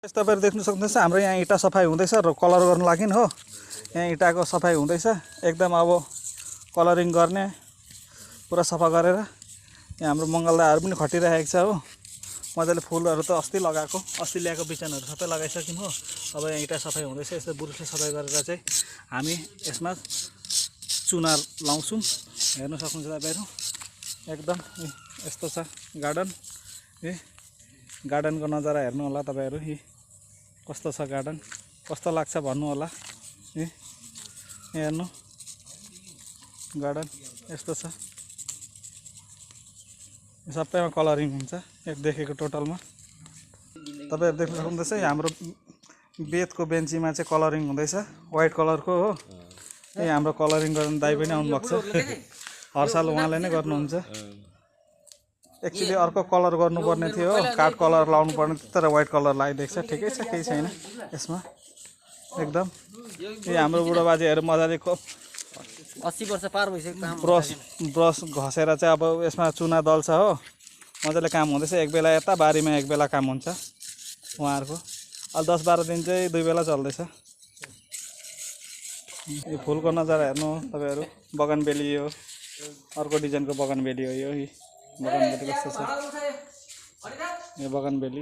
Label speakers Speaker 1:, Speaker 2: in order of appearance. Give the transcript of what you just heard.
Speaker 1: तपाईहरु देख्न सक्नुहुन्छ हाम्रो यहाँ इटा सफाई हुँदैछ र कलर गर्न लागि हो। यहाँ इटाको सफाई हुँदैछ एकदम अब कलरिङ गर्ने पुरा सफा गरेर यहाँ हाम्रो मंगलदाहरू पनि खटिरहेको छ हो। मजाले फुलहरु त अस्ति लगाएको अस्ति ल्याएको बिजनहरु सबै लगाइसक्यौं हो। अब यहाँ इटा सफाई हुँदैछ यस्तो बुरुसले सफाई गरेर चाहिँ हामी यसमा चुना लाउँछौं। हेर्न सक्नुहुन्छ तपाईहरु एकदम यस्तो छ गार्डन। गार्डनको नजारा हेर्नु होला तपाईहरु। कस्तो छ गार्डन कस्तो लाग्छ भन्नु होला। हेर्नु गार्डन यस्तो छ। सबैमा कलरिङ हुन्छ एक देखेको टोटलमा। तपाईहरु देख्न सक्नुहुन्छ हाम्रो बेतको बेन्चीमा चाहिँ कलरिङ हुँदैछ व्हाइट कलरको हो। यहाँ हाम्रो कलरिङ गर्न दाइ पनि आउनु भएको छ। हर साल उहाँले नै गर्नुहुन्छ। एक्चुअली अर्को कलर गर्नुपर्ने थियो हो काठ कलर लाउनु पर्ने थियो तर व्हाइट कलर लगाइदिएको छ। ठिकै छ केही छैन यसमा एकदम। यो हाम्रो बुढाबाजेहरु मजाले
Speaker 2: 80 वर्ष पार भइसक्यो
Speaker 1: ब्रस घसेर चाहिँ अब यसमा चुना दल्छ हो। मजाले काम हुँदैछ। एक बेला यता बारीमा एक बेला काम हुन्छ उहाँहरुको। अब 10-12 दिन चाहिँ दुई बेला चल्दैछ। यो फुलको नजारा हेर्नु तपाईहरु। बगानबेली हो अर्को डिजाइनको बगानबेली हो। यो बगानबेली कस्तो छ यो बगानबेली।